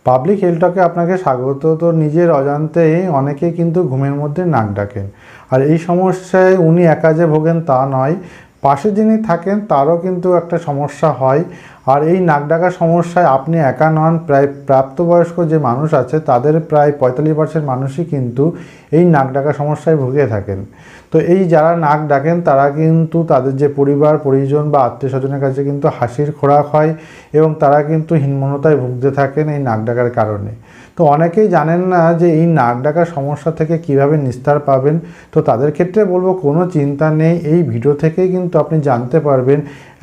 Public health টকে আপনাকে স্বাগত। তো নিজের অজান্তেই অনেকেই কিন্তু ঘুমের মধ্যে নাক ডাকেন, আর এই সমস্যায় উনি একা যে ভোগেন তা নয়, পাশে যিনি থাকেন তারও কিন্তু একটা সমস্যা হয়। আর এই নাক ডাকার সমস্যায় আপনি একা নন, প্রায় প্রাপ্তবয়স্ক যে মানুষ আছে তাদের প্রায় 45% মানুষই কিন্তু এই নাক ডাকার সমস্যায় ভুগে থাকেন। তো এই যারা নাক ডাকেন তারা কিন্তু তাদের যে পরিবার পরিজন বা আত্মীয় স্বজনের কাছে কিন্তু হাসির খোরাক হয়, এবং তারা কিন্তু হীনমন্যতায় ভুগতে থাকেন এই নাক ডাকার কারণে। তো অনেকেই জানেন না যে এই নাক ডাকার সমস্যা থেকে কিভাবে নিস্তার পাবেন। তো তাদের ক্ষেত্রে বলবো কোনো চিন্তা নেই, এই ভিডিও থেকেই কিন্তু আপনি জানতে পারবেন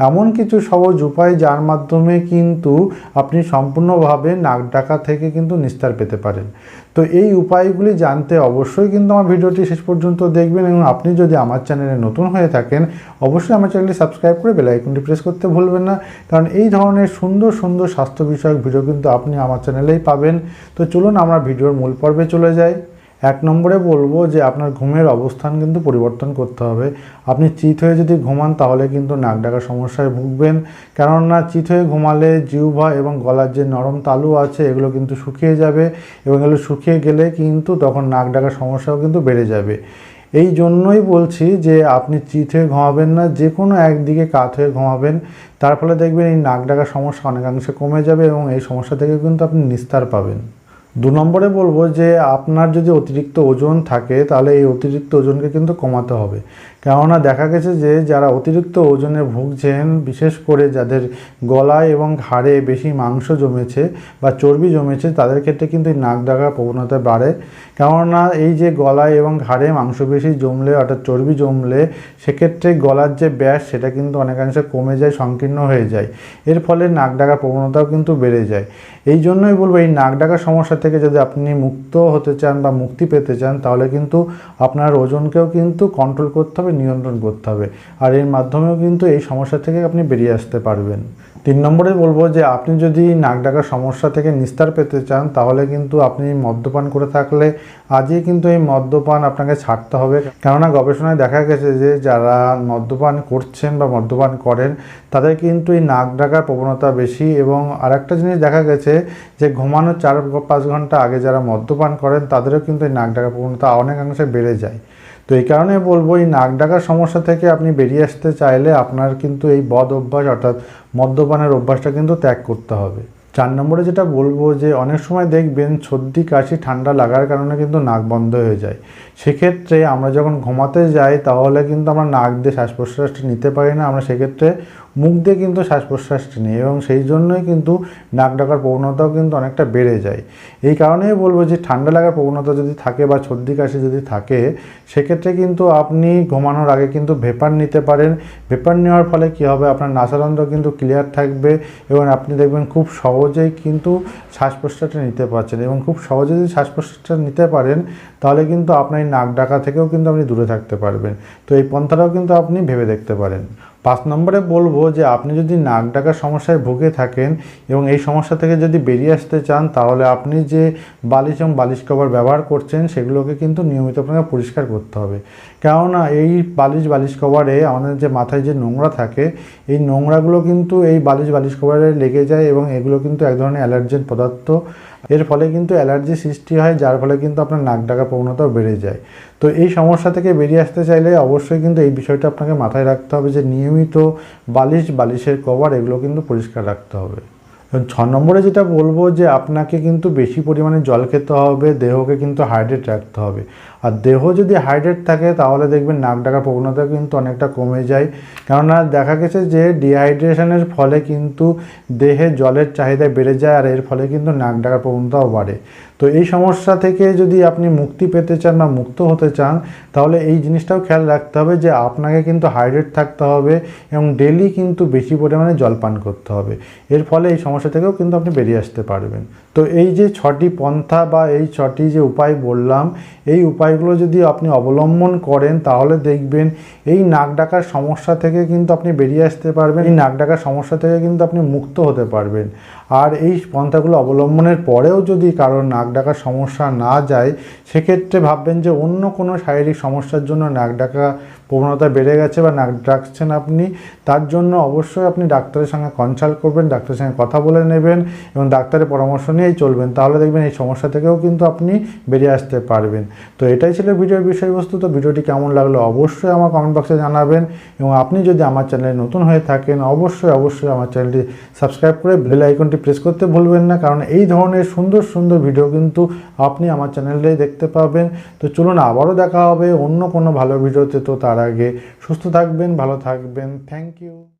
এমন কিছু সহজ উপায় যার মাধ্যমে কিন্তু আপনি সম্পূর্ণভাবে নাক ডাকা থেকে কিন্তু নিস্তার পেতে পারেন। তো এই উপায়গুলি জানতে অবশ্যই কিন্তু আমার ভিডিওটি শেষ পর্যন্ত দেখবেন, এবং আপনি যদি আমার চ্যানেলে নতুন হয়ে থাকেন অবশ্যই আমার চ্যানেলটি সাবস্ক্রাইব করে বেল আইকনটি প্রেস করতে ভুলবেন না, কারণ এই ধরনের সুন্দর সুন্দর স্বাস্থ্য বিষয়ক ভিডিও কিন্তু আপনি আমার চ্যানেলেই পাবেন। তো চলুন আমরা ভিডিওর মূল পর্বে চলে যাই। 1 নম্বরে বলবো যে আপনার ঘুমের অবস্থান কিন্তু পরিবর্তন করতে হবে। আপনি চিত হয়ে যদি ঘুমান তাহলে কিন্তু নাক ডাকার সমস্যায় ভুগবেন, কেননা চিত হয়ে ঘুমালে জিহ্বা এবং গলার যে নরম তালু আছে এগুলো কিন্তু শুকিয়ে যাবে, এবং এগুলো শুকিয়ে গেলে কিন্তু তখন নাক ডাকার সমস্যাও কিন্তু বেড়ে যাবে। এই জন্যই বলছি যে আপনি চিত হয়ে ঘুমাবেন না, যে কোনো একদিকে কাত হয়ে ঘুমাবেন। তার ফলে দেখবেন এই নাক ডাকার সমস্যা অনেকাংশে কমে যাবে, এবং এই সমস্যা থেকে কিন্তু আপনি নিস্তার পাবেন। 2 নম্বরে বলবো যে আপনার যদি অতিরিক্ত ওজন থাকে তাহলে এই অতিরিক্ত ওজনকে কিন্তু কমাতে হবে, কেননা দেখা গেছে যে যারা অতিরিক্ত ওজনে ভুগছেন, বিশেষ করে যাদের গলায় এবং ঘাড়ে বেশি মাংস জমেছে বা চর্বি জমেছে, তাদের ক্ষেত্রে কিন্তু এই নাক ডাকার প্রবণতা বাড়ে। কেননা এই যে গলায় এবং ঘাড়ে মাংসপেশি জমলে অর্থাৎ চর্বি জমলে সেক্ষেত্রে গলার যে ব্যাস সেটা কিন্তু অনেকাংশে কমে যায়, সংকীর্ণ হয়ে যায়। এর ফলে নাক ডাকার প্রবণতাও কিন্তু বেড়ে যায়। এই জন্যই বলবো এই নাক ডাকার সমস্যা থেকে যদি আপনি মুক্ত হতে চান বা মুক্তি পেতে চান তাহলে কিন্তু আপনার ওজনকেও কিন্তু কন্ট্রোল করতে হবে, নিয়ন্ত্রণ করতে হবে, আর এর মাধ্যমেও কিন্তু এই সমস্যা থেকে আপনি বেরিয়ে আসতে পারবেন। 3 নম্বরে বলবো যে আপনি যদি নাক ডাকার সমস্যা থেকে নিস্তার পেতে চান তাহলে কিন্তু আপনি মদ্যপান করে থাকলে আজই কিন্তু এই মদ্যপান আপনাকে ছাড়তে হবে, কেননা গবেষণায় দেখা গেছে যে যারা মদ্যপান করছেন বা মদ্যপান করেন তাদের কিন্তু এই নাক ডাকার প্রবণতা বেশি। এবং আরেকটা জিনিস দেখা গেছে যে ঘুমানোর 4-5 ঘন্টা আগে যারা মদ্যপান করেন তাদেরও কিন্তু এই নাক ডাকার প্রবণতা অনেকাংশে বেড়ে যায়। তো এই কারণে বলবো এই নাক ডাকার সমস্যা থেকে আপনি বেরিয়ে আসতে চাইলে আপনার কিন্তু এই বদ অভ্যাস অর্থাৎ মদ্যপানের অভ্যাসটা কিন্তু ত্যাগ করতে হবে। 4 নম্বরে যেটা বলবো যে অনেক সময় দেখবেন সর্দি কাশি ঠান্ডা লাগার কারণে কিন্তু নাক বন্ধ হয়ে যায়। সেক্ষেত্রে আমরা যখন ঘুমাতে যাই তাহলে কিন্তু আমরা নাক দিয়ে শ্বাস প্রশ্বাসটা নিতে পারি না, আমরা সেক্ষেত্রে মুখ দিয়ে কিন্তু শ্বাস প্রশ্বাসটা নিই, এবং সেই জন্যই কিন্তু নাক ডাকার প্রবণতাও কিন্তু অনেকটা বেড়ে যায়। এই কারণেই বলবো যে ঠান্ডা লাগার প্রবণতা যদি থাকে বা সর্দি কাশি যদি থাকে সেক্ষেত্রে কিন্তু আপনি ঘুমানোর আগে কিন্তু ভেপার নিতে পারেন। ভেপার নেওয়ার ফলে কী হবে, আপনার নাসারন্ধ্র কিন্তু ক্লিয়ার থাকবে, এবং আপনি দেখবেন খুব সহজেই কিন্তু শ্বাস প্রশ্বাসটা নিতে পারছেন, এবং খুব সহজে যদি শ্বাস প্রশ্বাসটা নিতে পারেন তাহলে কিন্তু আপনার এই নাক ডাকা থেকেও কিন্তু আপনি দূরে থাকতে পারবেন। তো এই পন্থাটাও কিন্তু আপনি ভেবে দেখতে পারেন। 5 নম্বরে বলবো যে আপনি যদি নাক ডাকার সমস্যায় ভুগে থাকেন এবং এই সমস্যা থেকে যদি বেরিয়ে আসতে চান তাহলে আপনি যে বালিশ এবং বালিশ কভার ব্যবহার করছেন সেগুলোকে কিন্তু নিয়মিত আপনাকে পরিষ্কার করতে হবে, কেননা এই বালিশ কভারে আমাদের যে মাথায় যে নোংরা থাকে এই নোংরাগুলো কিন্তু এই বালিশ কভারে লেগে যায়, এবং এগুলো কিন্তু এক ধরনের অ্যালার্জেন পদার্থ। এর ফলে কিন্তু অ্যালার্জি সৃষ্টি হয়, যার ফলে কিন্তু আপনার নাক ডাকার প্রবণতাও বেড়ে যায়। তো এই সমস্যা থেকে বেরিয়ে আসতে চাইলে অবশ্যই কিন্তু এই বিষয়টা আপনাকে মাথায় রাখতে হবে যে নিয়মিত বালিশের কভার এগুলো কিন্তু পরিষ্কার রাখতে হবে। 6 নম্বরে যেটা বলবো যে আপনাকে কিন্তু বেশি পরিমাণে জল খেতে হবে, দেহকে কিন্তু হাইড্রেট রাখতে হবে। আর দেহ যদি হাইড্রেট থাকে তাহলে দেখবেন নাক ডাকার প্রবণতা কিন্তু অনেকটা কমে যায়, কেননা দেখা গেছে যে ডিহাইড্রেশনের ফলে কিন্তু দেহে জলের চাহিদা বেড়ে যায়, আর এর ফলে কিন্তু নাক ডাকার প্রবণতাও বাড়ে। তো এই সমস্যা থেকে যদি আপনি মুক্তি পেতে চান বা মুক্ত হতে চান তাহলে এই জিনিসটাও খেয়াল রাখতে হবে যে আপনাকে কিন্তু হাইড্রেট থাকতে হবে এবং ডেলি কিন্তু বেশি পরিমাণে জল পান করতে হবে। এর ফলে এই সমস্যা থেকেও কিন্তু আপনি বেরিয়ে আসতে পারবেন। তো এই যে 6টি পন্থা বা এই 6টি যে উপায় বললাম, এই উপায়গুলো যদি আপনি অবলম্বন করেন তাহলে দেখবেন এই নাক ডাকার সমস্যা থেকে কিন্তু আপনি বেরিয়ে আসতে পারবেন, এই নাক ডাকার সমস্যা থেকে কিন্তু আপনি মুক্ত হতে পারবেন। আর এই পন্থাগুলো অবলম্বনের পরেও যদি কারোর নাক ডাকার সমস্যা না যায় সেক্ষেত্রে ভাববেন যে অন্য কোনো শারীরিক সমস্যার জন্য নাক ডাকা প্রবণতা বেড়ে গেছে বা নাক ডাকছেন আপনি, তার জন্য অবশ্যই আপনি ডাক্তারের সঙ্গে কনসাল্ট করবেন, ডাক্তারের সঙ্গে কথা বলে নেবেন এবং ডাক্তারের পরামর্শ নিয়েই চলবেন। তাহলে দেখবেন এই সমস্যা থেকেও কিন্তু আপনি বেরিয়ে আসতে পারবেন। তো এটাই ছিল ভিডিওর বিষয়বস্তু। তো ভিডিওটি কেমন লাগলো অবশ্যই আমার কমেন্ট বক্সে জানাবেন এবং আপনি যদি আমার চ্যানেলে নতুন হয়ে থাকেন অবশ্যই আমার চ্যানেলটি সাবস্ক্রাইব করে বেল আইকনটি প্রেস করতে ভুলবেন না, কারণ এই ধরনের সুন্দর সুন্দর ভিডিও কিন্তু আপনি আমার চ্যানেলেই দেখতে পাবেন। তো চলুন আবারও দেখা হবে অন্য কোনো ভালো ভিডিওতে। তো তার আগে সুস্থ থাকবেন, ভালো থাকবেন। Thank you.